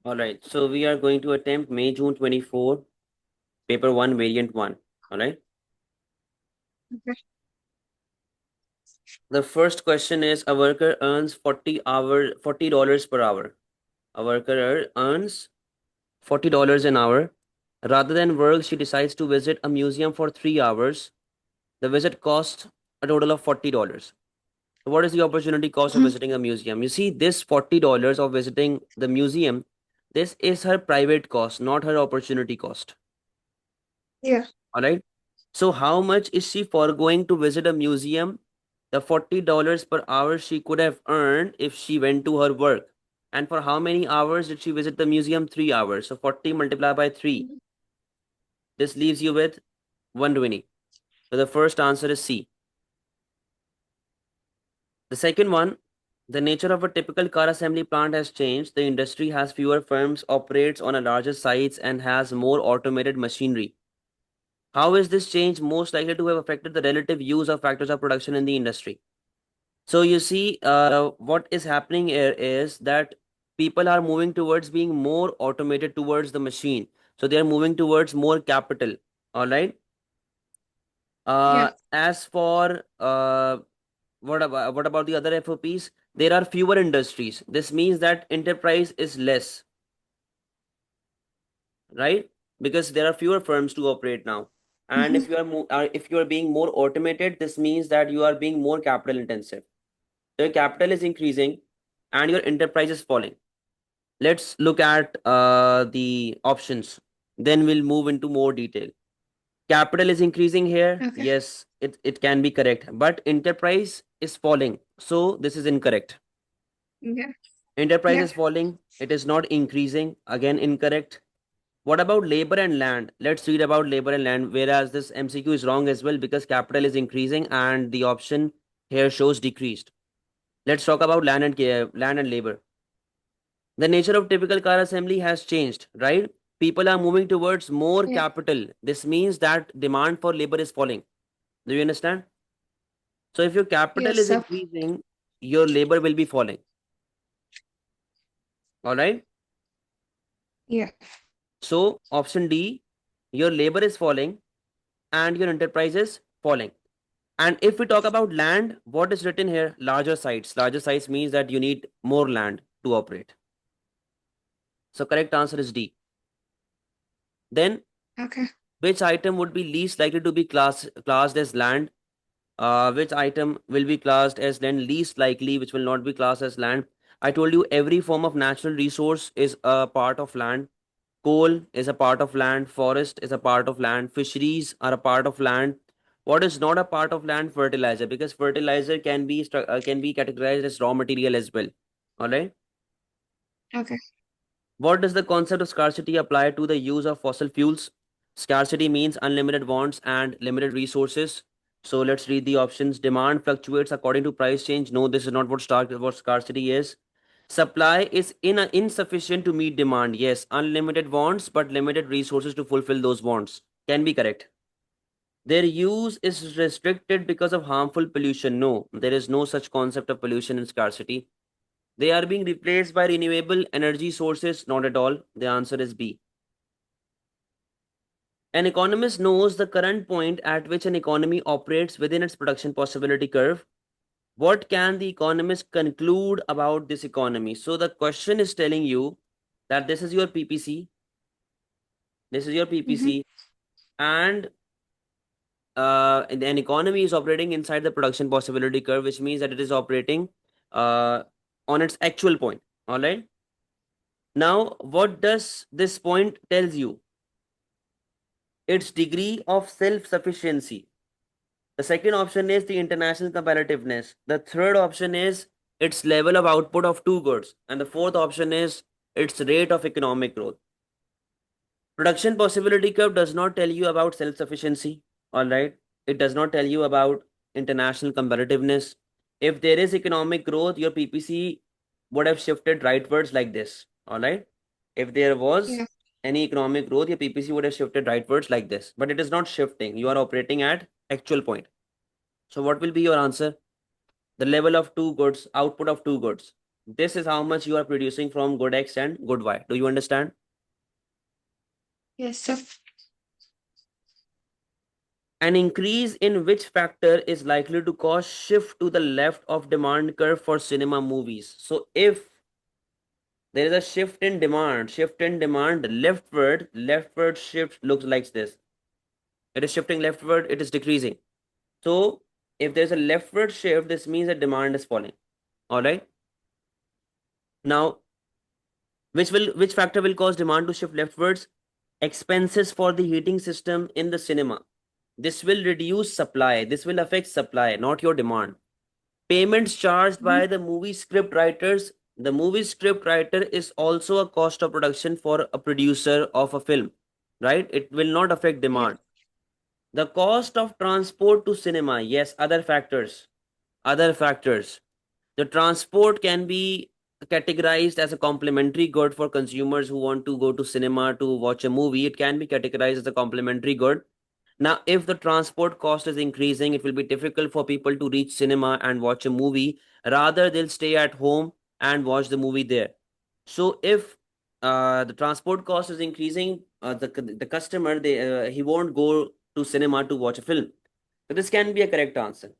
All right. So we are going to attempt May, June 24, paper 1, variant 1. All right. Okay. The first question is a worker earns $40 per hour. A worker earns $40 an hour. Rather than work, she decides to visit a museum for 3 hours. The visit costs a total of $40. What is the opportunity cost of Mhm. visiting a museum? You see, this $40 of visiting the museum, this is her private cost, not her opportunity cost. Yeah. All right. So, how much is she foregoing to visit a museum? The $40 per hour she could have earned if she went to her work. And for how many hours did she visit the museum? 3 hours. So, 40 multiplied by 3. Mhm. This leaves you with 120. So, the first answer is C. The second one, the nature of a typical car assembly plant has changed. The industry has fewer firms, operates on a larger sites, and has more automated machinery. How is this change most likely to have affected the relative use of factors of production in the industry? So you see, what is happening here is that people are moving towards being more automated towards the machine. So they are moving towards more capital. All right. Yeah. As for what about the other FOPs? There are fewer industries. This means that enterprise is less, right? Because there are fewer firms to operate now. And Mhm. if you are being more automated, this means that you are being more capital intensive. So your capital is increasing and your enterprise is falling. Let's look at the options. Then we'll move into more detail. Capital is increasing here. Okay. Yes, it can be correct. But enterprise is falling. So this is incorrect. Yeah. Enterprise Yeah. is falling. It is not increasing. Again, incorrect. What about labor and land? Let's read about labor and land. Whereas this MCQ is wrong as well because capital is increasing and the option here shows decreased. Let's talk about land and labor. The nature of typical car assembly has changed, right? People are moving towards more Yeah. capital. This means that demand for labor is falling. Do you understand? So if your capital Yes, is sir. increasing, your labor will be falling. All right. Yeah. So option D, your labor is falling and your enterprise is falling. And if we talk about land, what is written here? Larger sites. Larger sites means that you need more land to operate. So correct answer is D. Then Okay. which item would be least likely to be classed as land? Which item will be classed as land? Least likely, which will not be classed as land. I told you every form of natural resource is a part of land. Coal is a part of land. Forest is a part of land. Fisheries are a part of land. What is not a part of land? Fertilizer, because fertilizer can be categorized as raw material as well. All right. Okay. What does the concept of scarcity apply to the use of fossil fuels? Scarcity means unlimited wants and limited resources. So let's read the options. Demand fluctuates according to price change. No, this is not what scarcity is. Supply is insufficient to meet demand. Yes, unlimited wants but limited resources to fulfill those wants. Can be correct. Their use is restricted because of harmful pollution. No, there is no such concept of pollution in scarcity. They are being replaced by renewable energy sources. Not at all. The answer is B. An economist knows the current point at which an economy operates within its production possibility curve. What can the economist conclude about this economy? So the question is telling you that this is your PPC, this is your Mhm. PPC, and an economy is operating inside the production possibility curve, which means that it is operating uh, on its actual point. All right. Now, what does this point tells you? Its degree of self-sufficiency. The second option is the international competitiveness. The third option is its level of output of two goods. And the fourth option is its rate of economic growth. Production possibility curve does not tell you about self sufficiency. All right. It does not tell you about international competitiveness. If there is economic growth, your PPC would have shifted rightwards like this. All right. If there was Yeah. any economic growth, your PPC would have shifted rightwards like this. But it is not shifting. You are operating at actual point. So what will be your answer? The level of two goods, output of two goods. This is how much you are producing from good X and good Y. Do you understand? Yes, sir. An increase in which factor is likely to cause shift to the left of demand curve for cinema movies? So if there is a shift in demand leftward shift looks like this. It is shifting leftward, it is decreasing. So if there's a leftward shift, this means that demand is falling. All right. Now, which factor will cause demand to shift leftwards? Expenses for the heating system in the cinema. This will reduce supply. This will affect supply, not your demand. Payments charged Mhm. by the movie script writers. The movie script writer is also a cost of production for a producer of a film, right? It will not affect Yeah. demand. The cost of transport to cinema. Yes, other factors. Other factors. The transport can be categorized as a complementary good for consumers who want to go to cinema to watch a movie. It can be categorized as a complementary good. Now, if the transport cost is increasing, it will be difficult for people to reach cinema and watch a movie. Rather, they'll stay at home and watch the movie there. So, if the transport cost is increasing, the customer he won't go to cinema to watch a film. So, this can be a correct answer.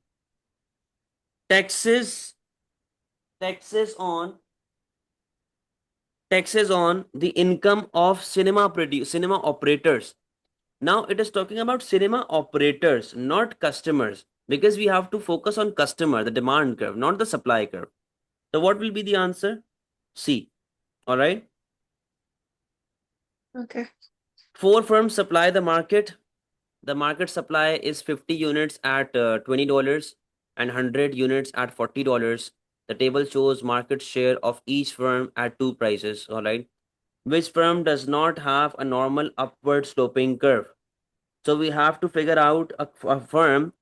Taxes, taxes on taxes on the income of cinema operators. Now it is talking about cinema operators, not customers, because we have to focus on customer, the demand curve, not the supply curve. So what will be the answer? C. All right. Okay. Four firms supply the market. The market supply is 50 units at $20 and 100 units at $40. The table shows market share of each firm at two prices. All right. Which firm does not have a normal upward sloping curve? So we have to figure out a firm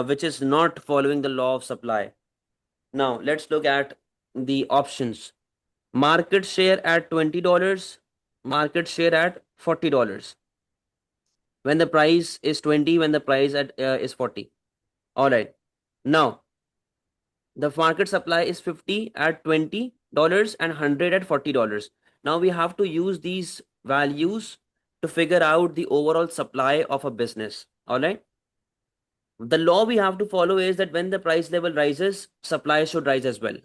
which is not following the law of supply. Now, let's look at the options. Market share at $20, market share at $40. When the price is 20, when the price is 40. All right. Now, the market supply is 50 at $20 and 100 at $40. Now we have to use these values to figure out the overall supply of a business. All right. The law we have to follow is that when the price level rises, supply should rise as well.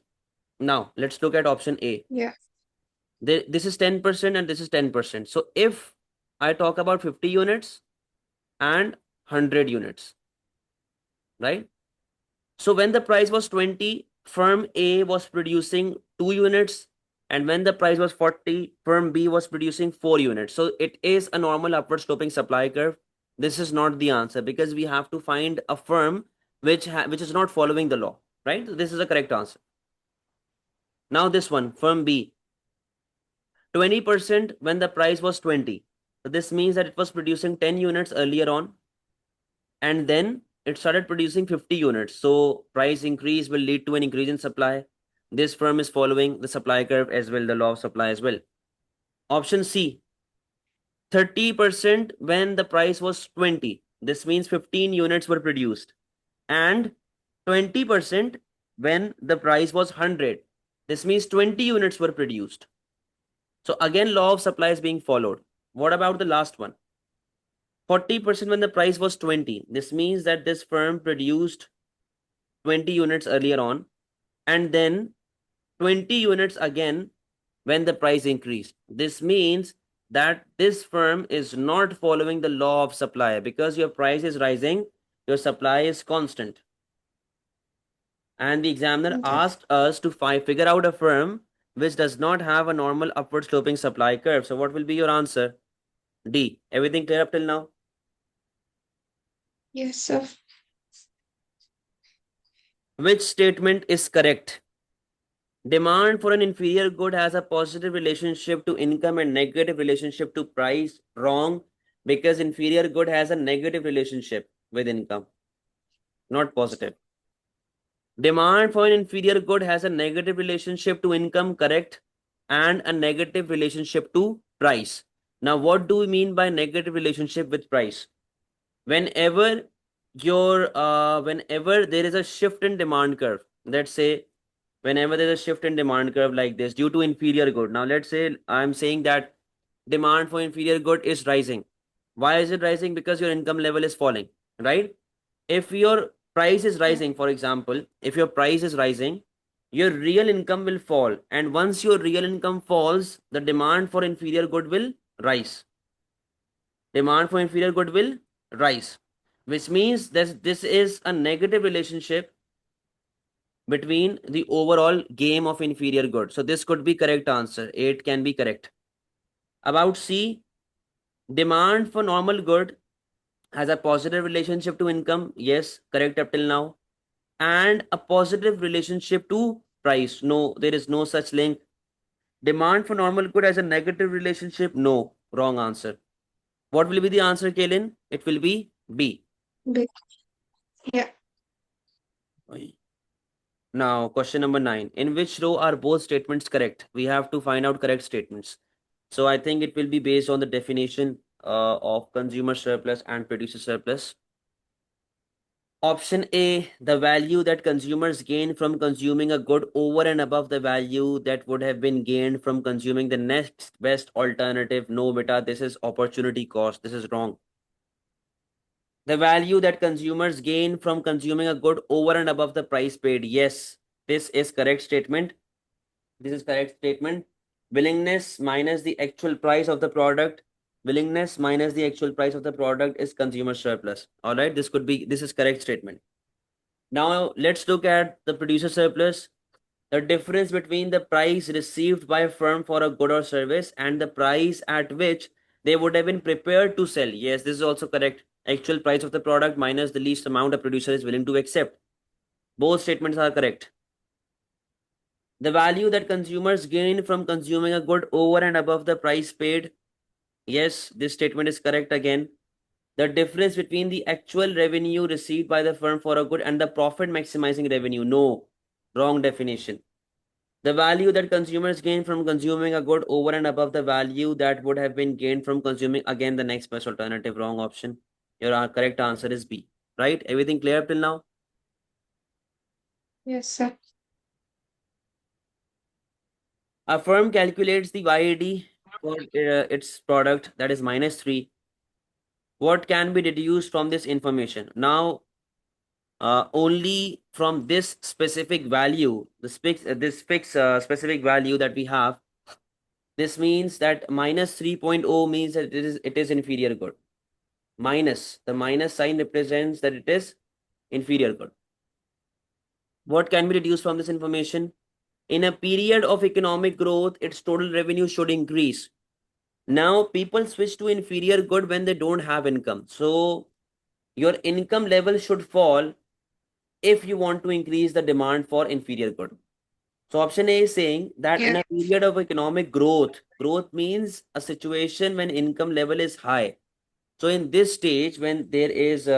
Now, let's look at option A. Yeah. This is 10% and this is 10%. So if I talk about 50 units and 100 units, right? So when the price was 20, firm A was producing 2 units, and when the price was 40, firm B was producing 4 units. So it is a normal upward sloping supply curve. This is not the answer because we have to find a firm which is not following the law, right? So this is a correct answer. Now this one, firm B, 20% when the price was 20. So this means that it was producing 10 units earlier on, and then it started producing 50 units. So price increase will lead to an increase in supply. This firm is following the supply curve as well, the law of supply as well. Option C, 30% when the price was 20. This means 15 units were produced. And 20% when the price was 100. This means 20 units were produced. So again, law of supply is being followed. What about the last one? 40% when the price was 20. This means that this firm produced 20 units earlier on, and then 20 units again when the price increased. This means that this firm is not following the law of supply because your price is rising, your supply is constant. And the examiner Okay. asked us to figure out a firm which does not have a normal upward sloping supply curve. So what will be your answer? D. Everything clear up till now? Yes, sir. Which statement is correct? Demand for an inferior good has a positive relationship to income and negative relationship to price. Wrong, because inferior good has a negative relationship with income, not positive. Demand for an inferior good has a negative relationship to income, correct, and a negative relationship to price. Now, what do we mean by negative relationship with price? Whenever there is a shift in demand curve, let's say whenever there's a shift in demand curve like this due to inferior good. Now let's say I'm saying that demand for inferior good is rising. Why is it rising? Because your income level is falling, right? If your price is Yeah. rising, for example, if your price is rising, your real income will fall. And once your real income falls, the demand for inferior good will rise. Demand for inferior good will rise, which means that this is a negative relationship between the overall game of inferior good. So this could be correct answer. 8 can be correct. About C, demand for normal good has a positive relationship to income. Yes, correct up till now. And a positive relationship to price. No, there is no such link. Demand for normal good has a negative relationship. No, wrong answer. What will be the answer, Kaylin? It will be B. Big. Yeah. Now, question number 9. In which row are both statements correct? We have to find out correct statements. So I think it will be based on the definition of consumer surplus and producer surplus. Option A, the value that consumers gain from consuming a good over and above the value that would have been gained from consuming the next best alternative. No, beta, this is opportunity cost. This is wrong. The value that consumers gain from consuming a good over and above the price paid. Yes, this is correct statement. This is correct statement. Willingness minus the actual price of the product. Willingness minus the actual price of the product is consumer surplus. All right, this is correct statement. Now let's look at the producer surplus. The difference between the price received by a firm for a good or service and the price at which they would have been prepared to sell. Yes, this is also correct. Actual price of the product minus the least amount a producer is willing to accept. Both statements are correct. The value that consumers gain from consuming a good over and above the price paid. Yes, this statement is correct again. The difference between the actual revenue received by the firm for a good and the profit maximizing revenue. No, wrong definition. The value that consumers gain from consuming a good over and above the value that would have been gained from consuming, again, the next best alternative. Wrong option. Your correct answer is B. Right? Everything clear up till now? Yes, sir. A firm calculates the YAD for its product, that is -3. What can be deduced from this information? Now, only from this specific value, this fixed specific value that we have, this means that -3.0 means that it is inferior good. Minus, the minus sign represents that it is inferior good. What can be deduced from this information? In a period of economic growth, its total revenue should increase. Now, people switch to inferior good when they don't have income. So, your income level should fall if you want to increase the demand for inferior good. So, option A is saying that in Yeah. a period of economic growth, growth means a situation when income level is high. So, in this stage, when there is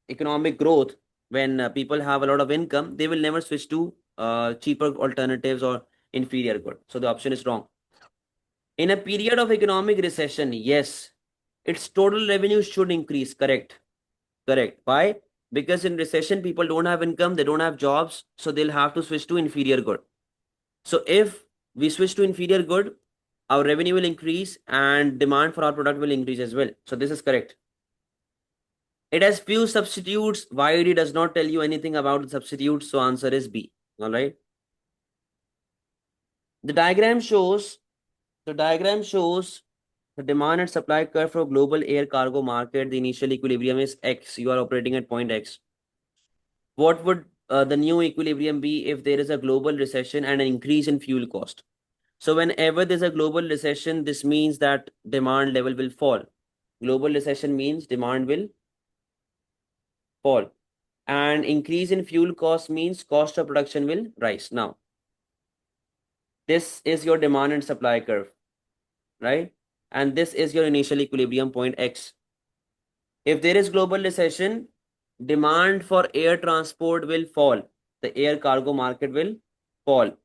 economic growth, when people have a lot of income, they will never switch to cheaper alternatives or inferior good. So, the option is wrong. In a period of economic recession, yes, its total revenue should increase. Correct. Correct. Why? Because in recession, people don't have income, they don't have jobs, so they'll have to switch to inferior good. So if we switch to inferior good, our revenue will increase and demand for our product will increase as well. So this is correct. It has few substitutes. YED does not tell you anything about the substitutes, so answer is B. All right. The diagram shows the demand and supply curve for global air cargo market. The initial equilibrium is X. You are operating at point X. What would the new equilibrium be if there is a global recession and an increase in fuel cost? So whenever there's a global recession, this means that demand level will fall. Global recession means demand will fall. And increase in fuel cost means cost of production will rise. Now, this is your demand and supply curve, right? And this is your initial equilibrium point X. If there is global recession, demand for air transport will fall. The air cargo market will fall.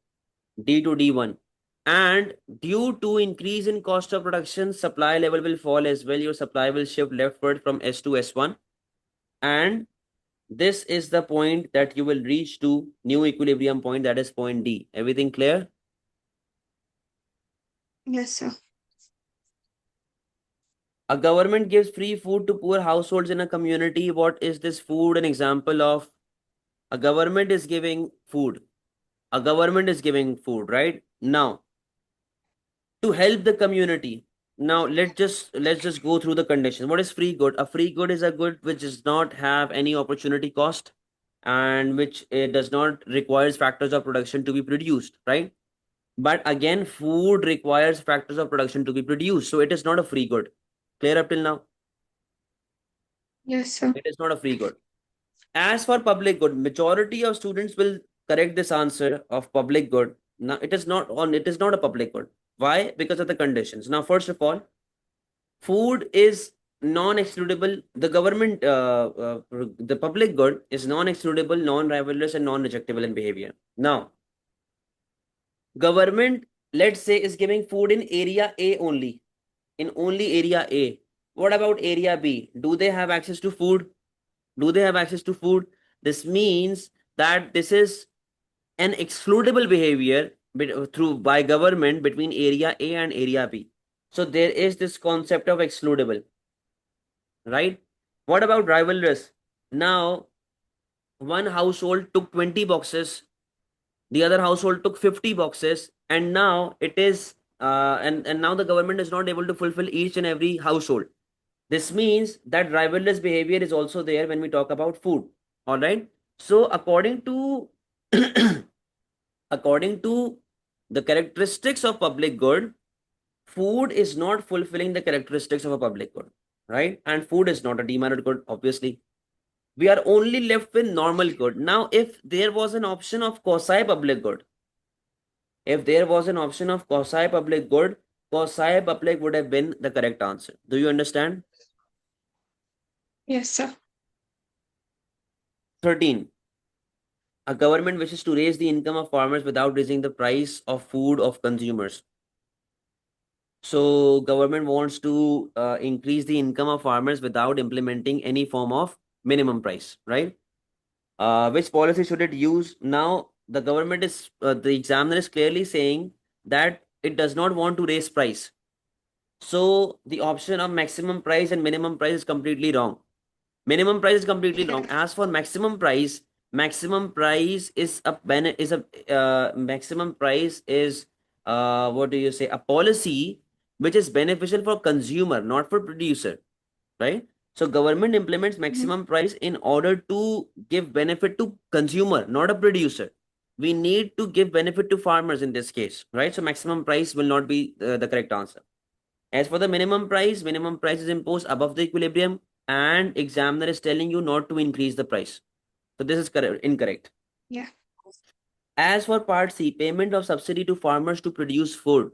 D to D1. And due to increase in cost of production, supply level will fall as well. Your supply will shift leftward from S to S1. And This is the point that you will reach to new equilibrium point, that is point D. Everything clear? Yes, sir. A government gives free food to poor households in a community. What is this food an example of? A government is giving food. A government is giving food, right? Now, to help the community. Now let's just go through the conditions. What is free good? A free good is a good which does not have any opportunity cost and which does not requires factors of production to be produced, right? But again, food requires factors of production to be produced, so it is not a free good. Clear up till now? Yes, sir. It is not a free good. As for public good, majority of students will correct this answer of public good. Now it is not on. It is not a public good. Why? Because of the conditions. Now, first of all, food is non-excludable. The government, the public good is non-excludable, non-rivalrous, and non-rejectable in behavior. Now, government, let's say, is giving food in area A only, in only area A. What about area B? Do they have access to food? Do they have access to food? This means that this is an excludable behavior through by government between area A and area B. So there is this concept of excludable, right? What about rivalrous? Now, one household took 20 boxes, the other household took 50 boxes, and now it is and now the government is not able to fulfill each and every household. This means that rivalrous behavior is also there when we talk about food. All right. So according to according to the characteristics of public good, food is not fulfilling the characteristics of a public good, right? And food is not a demerit good, obviously. We are only left with normal good. Now, if there was an option of quasi public good, if there was an option of quasi public good, quasi public would have been the correct answer. Do you understand? Yes, sir. 13. A government wishes to raise the income of farmers without raising the price of food of consumers. So government wants to increase the income of farmers without implementing any form of minimum price, right? Which policy should it use? Now the government is the examiner is clearly saying that it does not want to raise price. So the option of maximum price and minimum price is completely wrong. Minimum price is completely wrong. As for maximum price is a maximum price is what do you say? A policy which is beneficial for consumer, not for producer, right? So government implements maximum price in order to give benefit to consumer, not a producer. We need to give benefit to farmers in this case, right? So maximum price will not be the correct answer. As for the minimum price is imposed above the equilibrium and examiner is telling you not to increase the price. So this is correct, incorrect. Yeah. As for part C, payment of subsidy to farmers to produce food.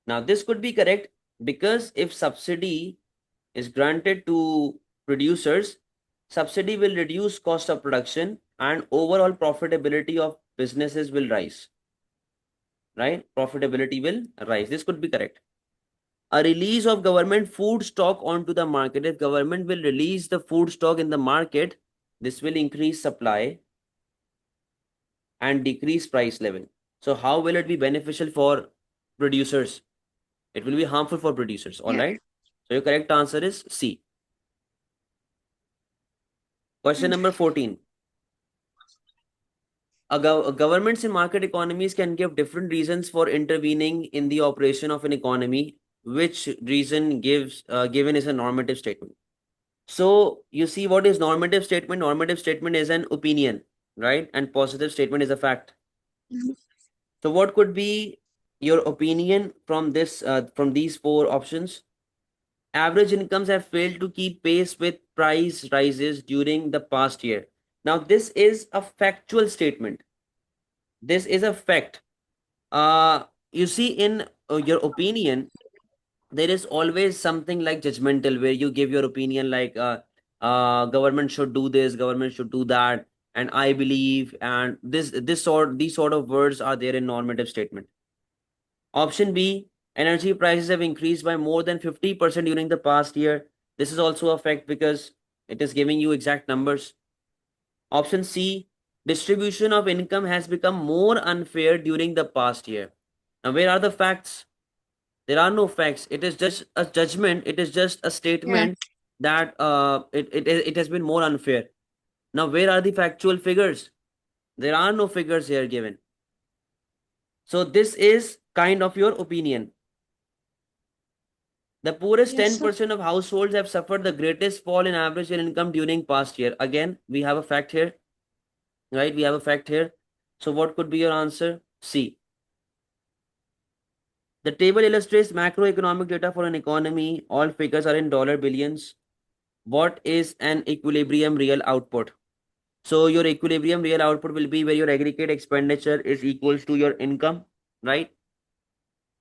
Now this could be correct because if subsidy is granted to producers, subsidy will reduce cost of production and overall profitability of businesses will rise. Right? Profitability will rise. This could be correct. A release of government food stock onto the market. If government will release the food stock in the market, this will increase supply and decrease price level. So how will it be beneficial for producers? It will be harmful for producers. All Yeah. right. So your correct answer is C. Question number 14. Governments in market economies can give different reasons for intervening in the operation of an economy. Which reason given is a normative statement? So you see what is normative statement? Normative statement is an opinion, right? And positive statement is a fact. Mhm. So what could be your opinion from this from these four options? Average incomes have failed to keep pace with price rises during the past year. Now this is a factual statement. This is a fact. You see in your opinion, there is always something like judgmental where you give your opinion like government should do this, government should do that, and I believe, and these sort of words are there in normative statement. Option B, energy prices have increased by more than 50% during the past year. This is also a fact because it is giving you exact numbers. Option C, distribution of income has become more unfair during the past year. Now, where are the facts? There are no facts. It is just a judgment. It is just a Yeah. statement that it has been more unfair. Now, where are the factual figures? There are no figures here given. So this is kind of your opinion. The poorest Yes, sir. 10% of households have suffered the greatest fall in average income during past year. Again, we have a fact here, right? We have a fact here. So what could be your answer? C. The table illustrates macroeconomic data for an economy. All figures are in dollar billions. What is an equilibrium real output? So your equilibrium real output will be where your aggregate expenditure is equals to your income, right?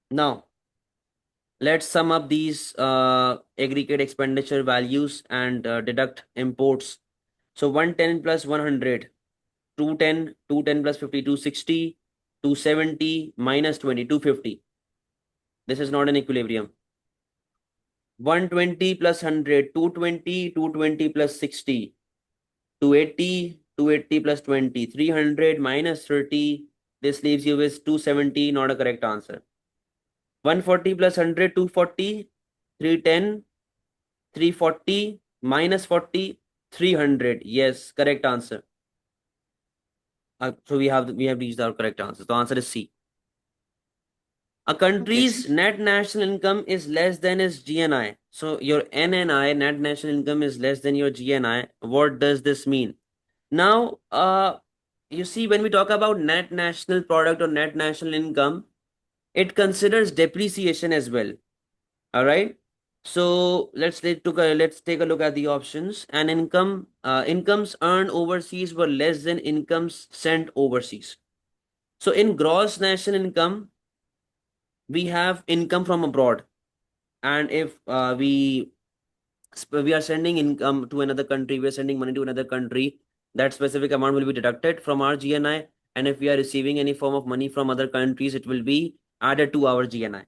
Now, let's sum up these aggregate expenditure values and deduct imports. So 110 plus 100, 210, 210 plus 50, 260, 270 minus 20, 250. This is not an equilibrium. 120 plus 100, 220, 220 plus 60, 280, 280 plus 20, 300 minus 30. This leaves you with 270, not a correct answer. 140 plus 100, 240, 310, 340 minus 40, 300. Yes, correct answer. So we have reached our correct answer. The answer is C. A Okay, country's sir. net national income is less than its GNI. So your NNI, net national income, is less than your GNI. What does this mean? Now, you see, when we talk about net national product or net national income, it considers depreciation as well. All right. So let's take a look at the options. And incomes earned overseas were less than incomes sent overseas. So in gross national income, we have income from abroad, and if we are sending income to another country, we are sending money to another country, that specific amount will be deducted from our GNI. And if we are receiving any form of money from other countries, it will be added to our GNI.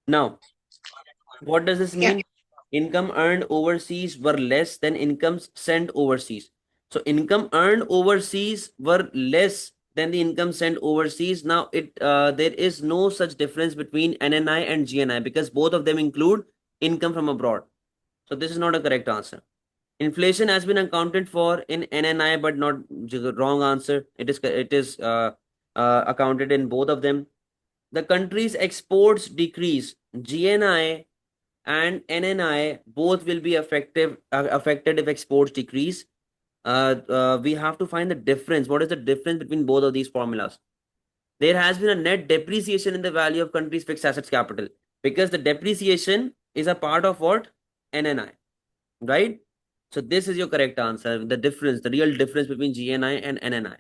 Now, what does this Yeah. mean? Income earned overseas were less than incomes sent overseas. So income earned overseas were less than the income sent overseas. Now there is no such difference between NNI and GNI because both of them include income from abroad. So this is not a correct answer. Inflation has been accounted for in NNI, but not wrong answer. It is accounted in both of them. The country's exports decrease. GNI and NNI both will be affected if exports decrease. We have to find the difference. What is the difference between both of these formulas? There has been a net depreciation in the value of country's fixed assets capital because the depreciation is a part of what? NNI, right? So this is your correct answer. The real difference between GNI and NNI.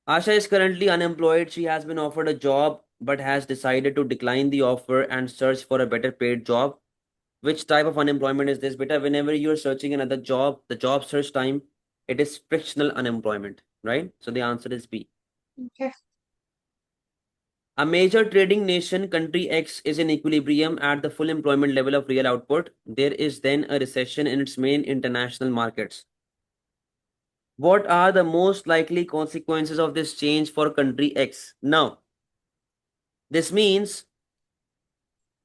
Asha is currently unemployed. She has been offered a job but has decided to decline the offer and search for a better paid job. Which type of unemployment is this? Beta, whenever you're searching another job, the job search time, it is frictional unemployment, right? So the answer is B. Okay. A major trading nation, country X, is in equilibrium at the full employment level of real output. There is then a recession in its main international markets. What are the most likely consequences of this change for country X? Now, this means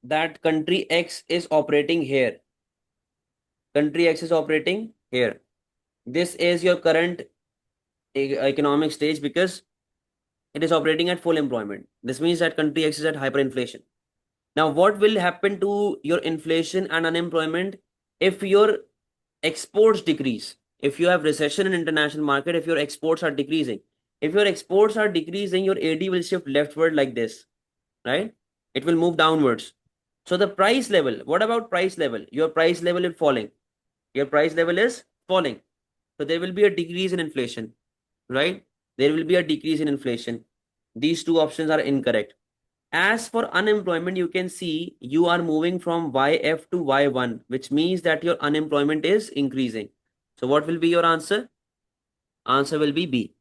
that country X is operating here. Country X is operating here. This is your current economic stage because it is operating at full employment. This means that country X is at hyperinflation. Now, what will happen to your inflation and unemployment if your exports decrease? If you have recession in international market, if your exports are decreasing, if your exports are decreasing, your AD will shift leftward like this, right? It will move downwards. So the price level, what about price level? Your price level is falling. Your price level is falling. So there will be a decrease in inflation, right? There will be a decrease in inflation. These two options are incorrect. As for unemployment, you can see you are moving from YF to Y1, which means that your unemployment is increasing. So what will be your answer? Answer will be B.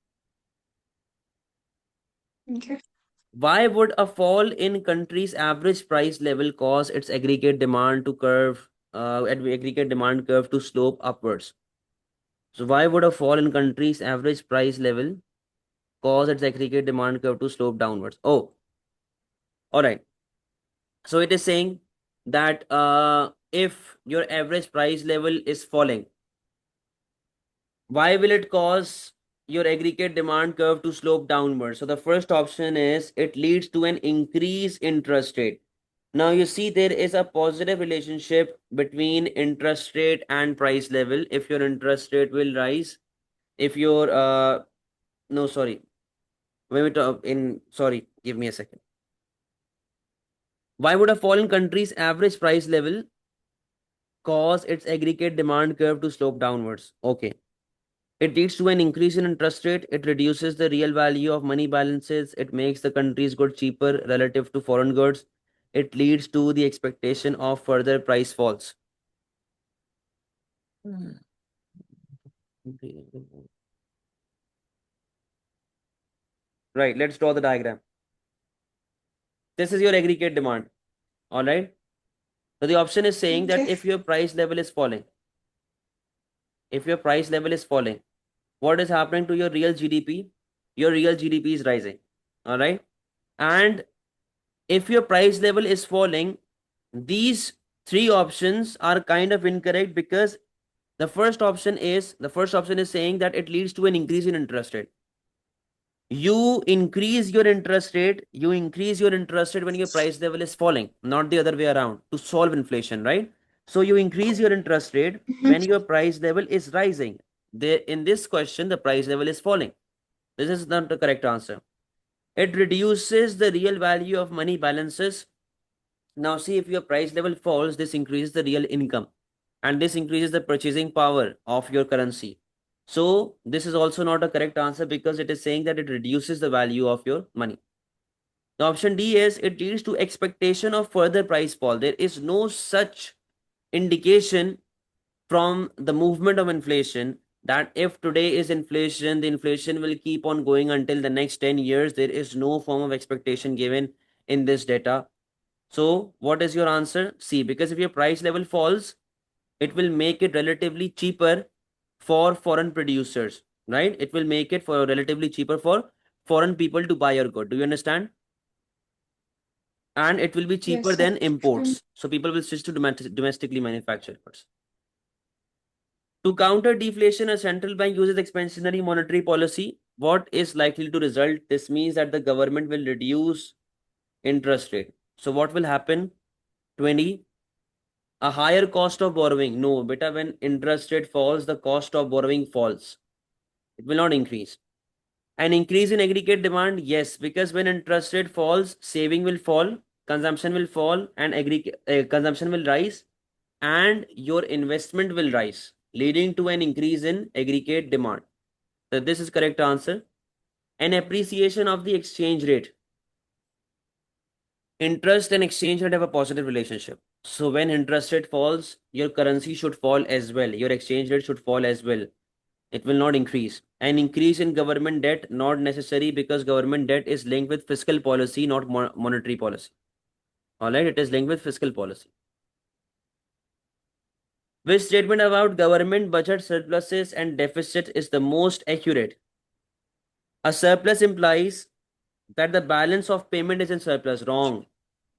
Okay. Why would a fall in country's average price level cause its aggregate demand curve to slope upwards? So why would a fall in country's average price level cause its aggregate demand curve to slope downwards? Oh, all right. So it is saying that if your average price level is falling, why will it cause your aggregate demand curve to slope downward? So the first option is it leads to an increase in interest rate. Now you see there is a positive relationship between interest rate and price level. If your interest rate will rise, if your no sorry, when we talk in sorry, give me a second. Why would a fall in country's average price level cause its aggregate demand curve to slope downwards? Okay. It leads to an increase in interest rate. It reduces the real value of money balances. It makes the country's goods cheaper relative to foreign goods. It leads to the expectation of further price falls. Right, let's draw the diagram. This is your aggregate demand. All right. So the option is saying that Okay. if your price level is falling, what is happening to your real GDP? Your real GDP is rising. All right. And if your price level is falling, these three options are kind of incorrect because the first option is saying that it leads to an increase in interest rate. You increase your interest rate when your price level is falling, not the other way around, to solve inflation, right? So you increase your interest rate Mhm. when your price level is rising. There in this question the price level is falling. This is not the correct answer. It reduces the real value of money balances. Now see, if your price level falls, this increases the real income and this increases the purchasing power of your currency. So this is also not a correct answer because it is saying that it reduces the value of your money. The option D is it leads to expectation of further price fall. There is no such indication from the movement of inflation that if today is inflation, the inflation will keep on going until the next 10 years. There is no form of expectation given in this data. So what is your answer? C. Because if your price level falls, it will make it relatively cheaper for foreign producers, right? It will make it for relatively cheaper for foreign people to buy your good. Do you understand? And it will be cheaper Yes, sir. than imports. So people will switch to domestically manufactured goods. To counter deflation, a central bank uses expansionary monetary policy. What is likely to result? This means that the government will reduce interest rate. So what will happen? 20. A higher cost of borrowing. No, beta, when interest rate falls, the cost of borrowing falls. It will not increase. An increase in aggregate demand, yes, because when interest rate falls, saving will fall, consumption will fall, and consumption will rise, and your investment will rise, leading to an increase in aggregate demand. So this is correct answer. An appreciation of the exchange rate. Interest and exchange rate have a positive relationship. So when interest rate falls, your currency should fall as well. Your exchange rate should fall as well. It will not increase. An increase in government debt, not necessary because government debt is linked with fiscal policy, not monetary policy. All right, it is linked with fiscal policy. Which statement about government budget surpluses and deficit is the most accurate? A surplus implies that the balance of payment is in surplus. Wrong.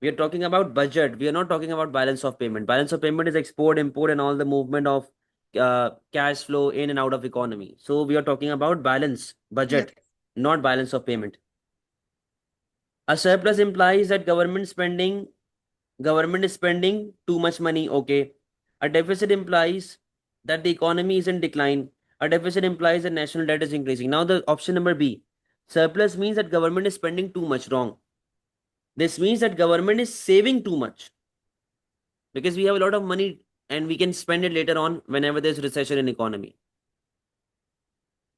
We are talking about budget. We are not talking about balance of payment. Balance of payment is export, import, and all the movement of cash flow in and out of economy. So we are talking about balance, Yeah. budget, not balance of payment. A surplus implies that government is spending too much money. Okay. A deficit implies that the economy is in decline. A deficit implies that national debt is increasing. Now the option number B. Surplus means that government is spending too much. Wrong. This means that government is saving too much because we have a lot of money and we can spend it later on whenever there's recession in economy.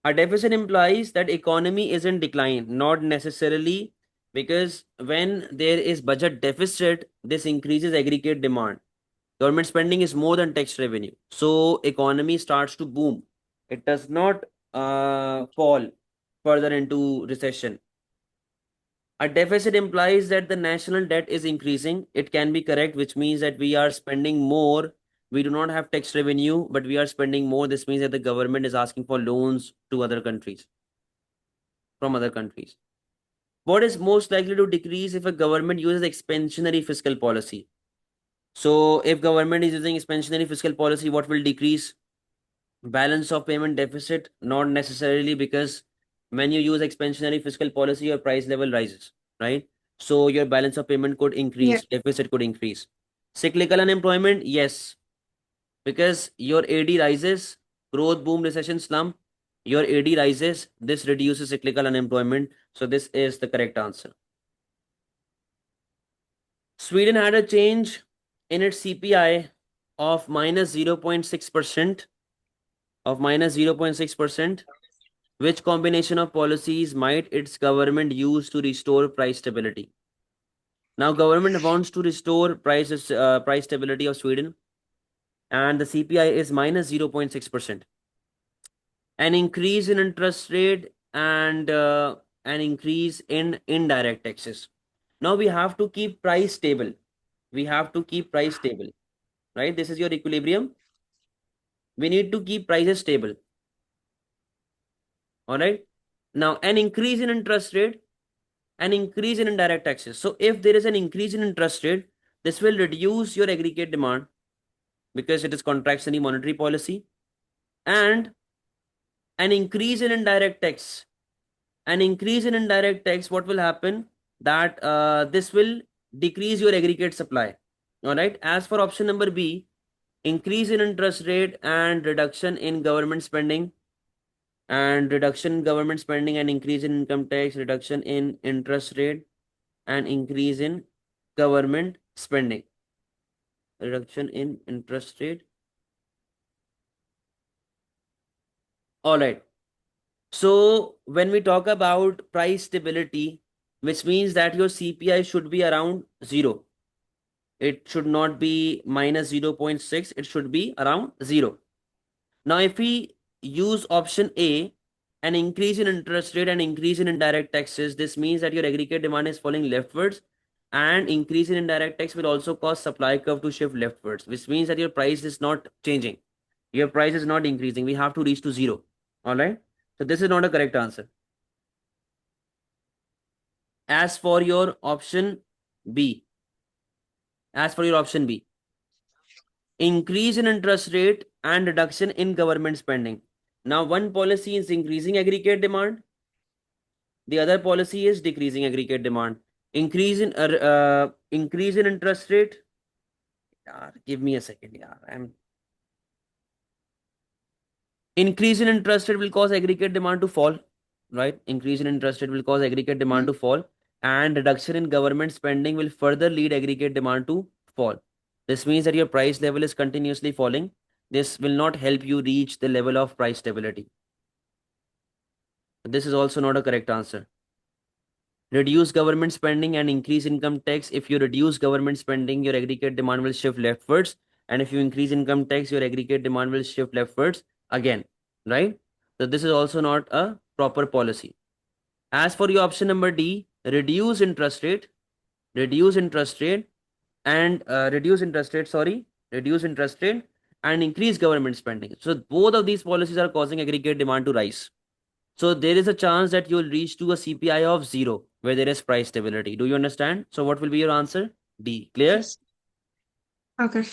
A deficit implies that economy is in decline, not necessarily, because when there is budget deficit, this increases aggregate demand. Government spending is more than tax revenue. So economy starts to boom. It does not fall further into recession. A deficit implies that the national debt is increasing. It can be correct, which means that we are spending more We do not have tax revenue, but we are spending more. This means that the government is asking for loans to other countries, from other countries. What is most likely to decrease if a government uses expansionary fiscal policy? So if government is using expansionary fiscal policy, what will decrease? Balance of payment deficit, not necessarily, because when you use expansionary fiscal policy, your price level rises, right? So your balance of payment could Yeah. increase, deficit could increase. Cyclical unemployment, yes, because your AD rises, growth boom, recession slump, your AD rises, this reduces cyclical unemployment. So this is the correct answer. Sweden had a change in its CPI of minus 0.6%, of minus 0.6%. Which combination of policies might its government use to restore price stability? Now, government wants to restore price stability of Sweden, and the CPI is minus 0.6%. An increase in interest rate and an increase in indirect taxes. Now we have to keep price stable. We have to keep price stable, right? This is your equilibrium. We need to keep prices stable. All right. Now, an increase in interest rate, an increase in indirect taxes. So if there is an increase in interest rate, this will reduce your aggregate demand because it is contractionary monetary policy, and an increase in indirect tax. An increase in indirect tax, what will happen? That this will decrease your aggregate supply. All right. As for option number B, increase in interest rate and reduction in government spending, and reduction in government spending and increase in income tax, reduction in interest rate and increase in government spending, reduction in interest rate. All right. So when we talk about price stability, which means that your CPI should be around 0. It should not be minus 0.6. It should be around 0. Now, if we use option A, an increase in interest rate and increase in indirect taxes, this means that your aggregate demand is falling leftwards, and increase in indirect tax will also cause supply curve to shift leftwards, which means that your price is not changing. Your price is not increasing. We have to reach to 0. All right. So this is not a correct answer. As for your option B, as for your option B, increase in interest rate and reduction in government spending. Now, one policy is increasing aggregate demand, the other policy is decreasing aggregate demand. Increase in interest rate. Yaar, give me a second. Yaar. Increase in interest rate will cause aggregate demand to fall, right? Increase in interest rate will cause aggregate demand to fall, and reduction in government spending will further lead aggregate demand to fall. This means that your price level is continuously falling. This will not help you reach the level of price stability. This is also not a correct answer. Reduce government spending and increase income tax. If you reduce government spending, your aggregate demand will shift leftwards. And if you increase income tax, your aggregate demand will shift leftwards again, right? So this is also not a proper policy. As for your option number D, reduce interest rate and reduce interest rate and increase government spending. So both of these policies are causing aggregate demand to rise. So there is a chance that you will reach to a CPI of 0 where there is price stability. Do you understand? So what will be your answer? D. Clear? Yes. Okay.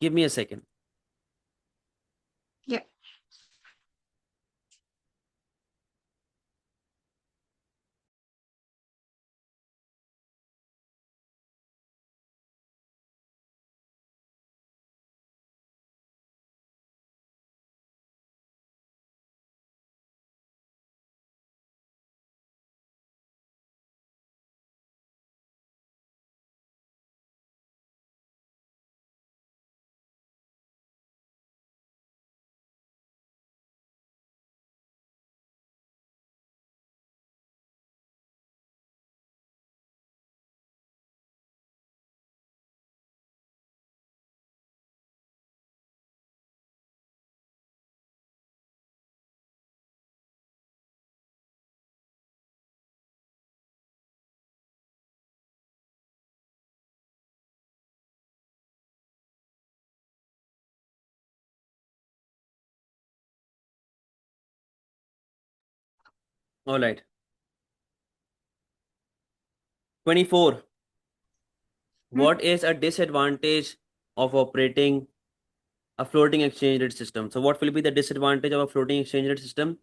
Give me a second. Yeah. All right. 24. What is a disadvantage of operating a floating exchange rate system? So what will be the disadvantage of a floating exchange rate system?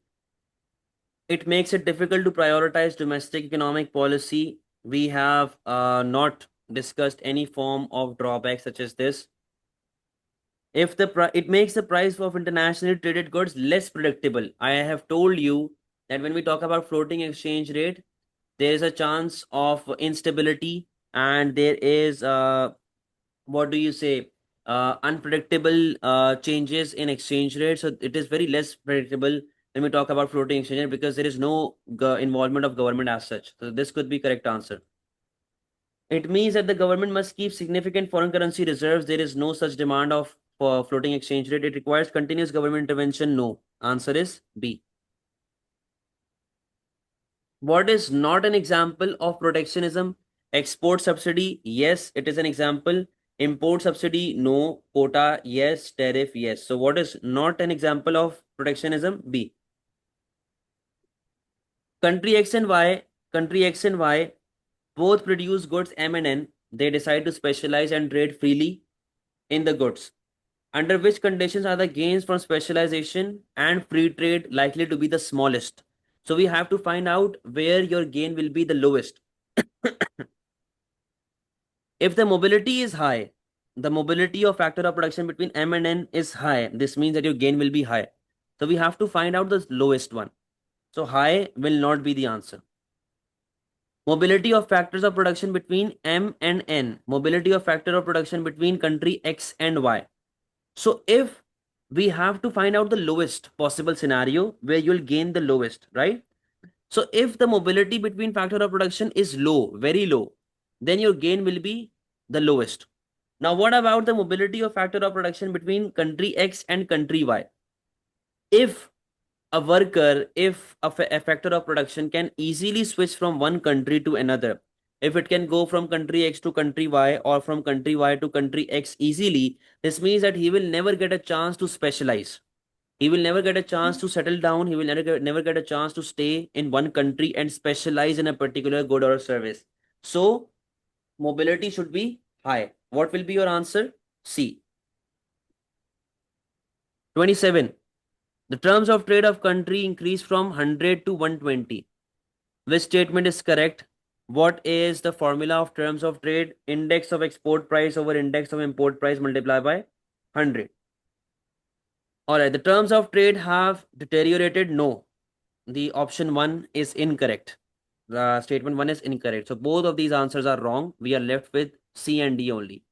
It makes it difficult to prioritize domestic economic policy. We have not discussed any form of drawback such as this. If it makes the price of internationally traded goods less predictable. I have told you that when we talk about floating exchange rate, there is a chance of instability, and there is what do you say, unpredictable changes in exchange rate. So it is very less predictable when we talk about floating exchange rate, because there is no involvement of government as such. So this could be correct answer. It means that the government must keep significant foreign currency reserves. There is no such demand of for floating exchange rate. It requires continuous government intervention. No. Answer is B. What is not an example of protectionism? Export subsidy, yes, it is an example. Import subsidy, no. Quota, yes. Tariff, yes. So what is not an example of protectionism? B. Country X and Y, country X and Y both produce goods M and N. They decide to specialize and trade freely in the goods. Under which conditions are the gains from specialization and free trade likely to be the smallest? So we have to find out where your gain will be the lowest. If the mobility is high, the mobility of factor of production between M and N is high. This means that your gain will be high. So we have to find out the lowest one. So high will not be the answer. Mobility of factors of production between M and N. Mobility of factor of production between country X and Y. So if we have to find out the lowest possible scenario where you'll gain the lowest, right? So if the mobility between factor of production is low, very low, then your gain will be the lowest. Now, what about the mobility of factor of production between country X and country Y? If a worker, if a factor of production can easily switch from one country to another, if it can go from country X to country Y or from country Y to country X easily, this means that he will never get a chance to specialize. He will never get a chance to settle down. He will never get a chance to stay in one country and specialize in a particular good or service. So, mobility should be high. What will be your answer? C. 27. The terms of trade of country increase from 100 to 120. Which statement is correct? What is the formula of terms of trade? Index of export price over index of import price multiplied by 100. All right, the terms of trade have deteriorated. No, the option 1 is incorrect. The statement 1 is incorrect. So both of these answers are wrong. We are left with C and D only.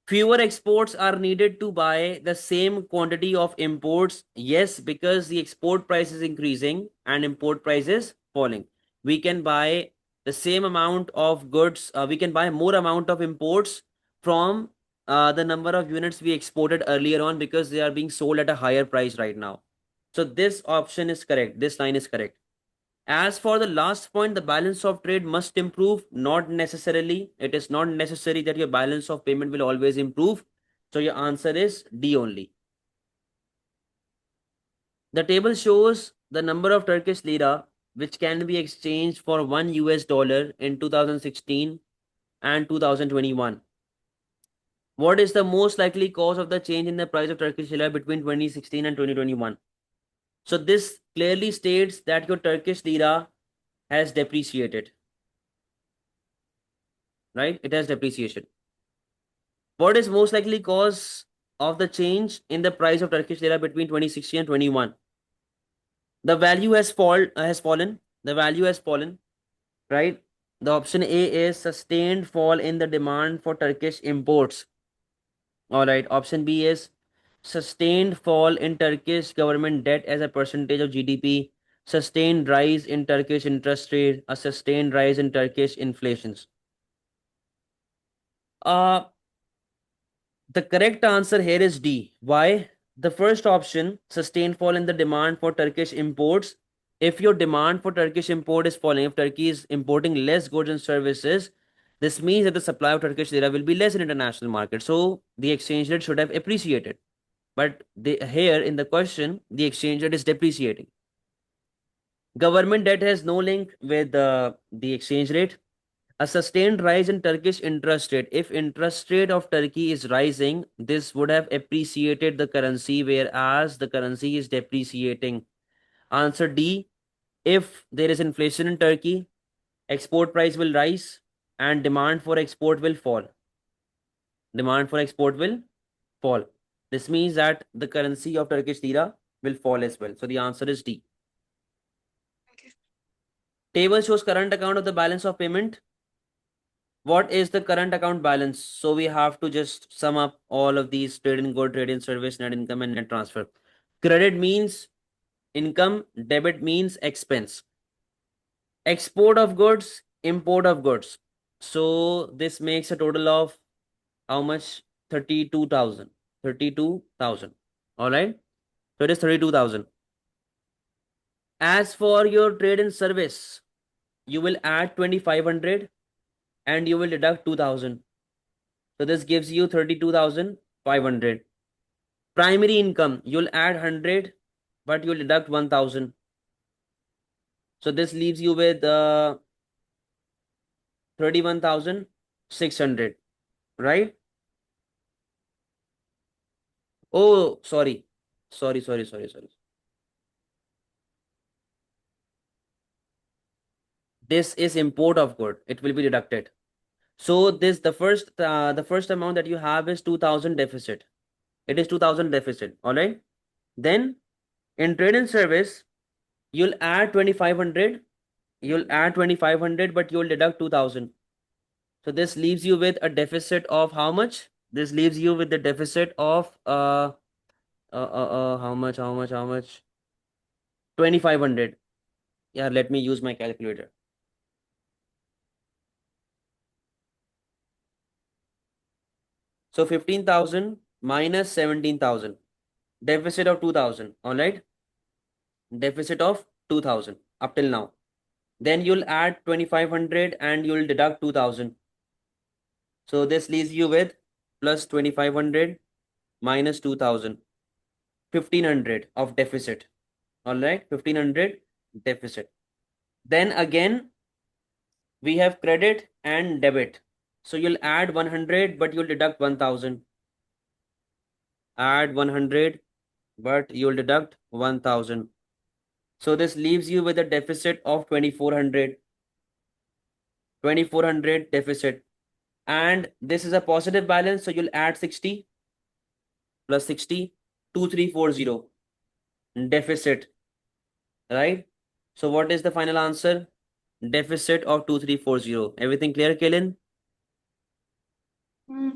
Fewer exports are needed to buy the same quantity of imports. Yes, because the export price is increasing and import price is falling. We can buy the same amount of goods. We can buy more amount of imports from the number of units we exported earlier on, because they are being sold at a higher price right now. So this option is correct. This line is correct. As for the last point, the balance of trade must improve. Not necessarily. It is not necessary that your balance of payment will always improve. So your answer is D only. The table shows the number of Turkish lira which can be exchanged for $1 in 2016 and 2021. What is the most likely cause of the change in the price of Turkish lira between 2016 and 2021? So this clearly states that your Turkish lira has depreciated, right? It has depreciation. What is most likely cause of the change in the price of Turkish lira between 2016 and 21? The value has fallen. The value has fallen, right? The option A is sustained fall in the demand for Turkish imports. All right. Option B is sustained fall in Turkish government debt as a percentage of GDP, sustained rise in Turkish interest rate, a sustained rise in Turkish inflations. Uh, The correct answer here is D. Why? The first option, sustained fall in the demand for Turkish imports. If your demand for Turkish import is falling, if Turkey is importing less goods and services, this means that the supply of Turkish lira will be less in international market. So the exchange rate should have appreciated. But here in the question, the exchange rate is depreciating. Government debt has no link with the exchange rate. A sustained rise in Turkish interest rate. If interest rate of Turkey is rising, this would have appreciated the currency, whereas the currency is depreciating. Answer D. If there is inflation in Turkey, export price will rise and demand for export will fall. Demand for export will fall. This means that the currency of Turkish lira will fall as well. So the answer is D. Okay. Table shows current account of the balance of payment. What is the current account balance? So we have to just sum up all of these: trade in good, trade in service, net income, and net transfer. Credit means income, debit means expense. Export of goods, import of goods. So this makes a total of how much? 32,000. 32,000. All right. So it is 32,000. As for your trade in service, you will add 2,500 and you will deduct 2,000. So this gives you 32,500. Primary income, you'll add 100, but you'll deduct 1,000. So this leaves you with 31,600, right? Oh, sorry. Sorry. This is import of good. It will be deducted. So this the first amount that you have is 2,000 deficit. It is 2,000 deficit. All right. Then in trade and service, you'll add 2,500. You'll add 2,500, but you'll deduct 2,000. So this leaves you with a deficit of how much? This leaves you with the deficit of how much? 2,500. Yeah, let me use my calculator. So 15,000 minus 17,000. Deficit of 2,000. All right. Deficit of 2,000 up till now. Then you'll add 2,500 and you'll deduct 2,000. So this leaves you with plus 2,500 minus 2,000. 1,500 of deficit. All right. 1,500 deficit. Then again, we have credit and debit. So you'll add 100, but you'll deduct 1,000. Add 100, but you'll deduct 1,000. So this leaves you with a deficit of 2,400. 2,400 deficit. And this is a positive balance. So you'll add 60 plus 60, 2,340 deficit, right? So what is the final answer? Deficit of 2,340. Everything clear, Kaylin?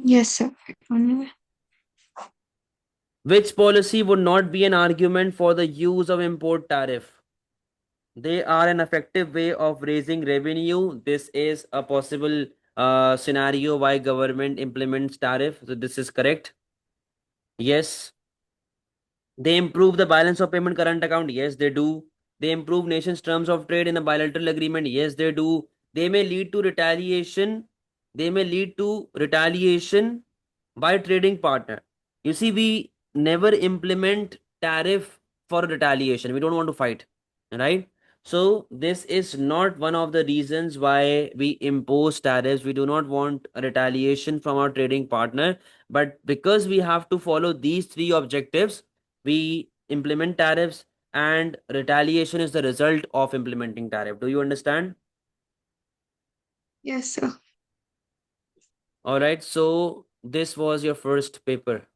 Yes, sir. Which policy would not be an argument for the use of import tariff? They are an effective way of raising revenue. This is a possible scenario why government implements tariff. So this is correct. Yes. They improve the balance of payment current account. Yes, they do. They improve nations' terms of trade in a bilateral agreement. Yes, they do. They may lead to retaliation. They may lead to retaliation by trading partner. You see, we never implement tariff for retaliation. We don't want to fight, right? So this is not one of the reasons why we impose tariffs. We do not want a retaliation from our trading partner, but because we have to follow these three objectives, we implement tariffs, and retaliation is the result of implementing tariff. Do you understand? Yes, sir. All right. So this was your first paper.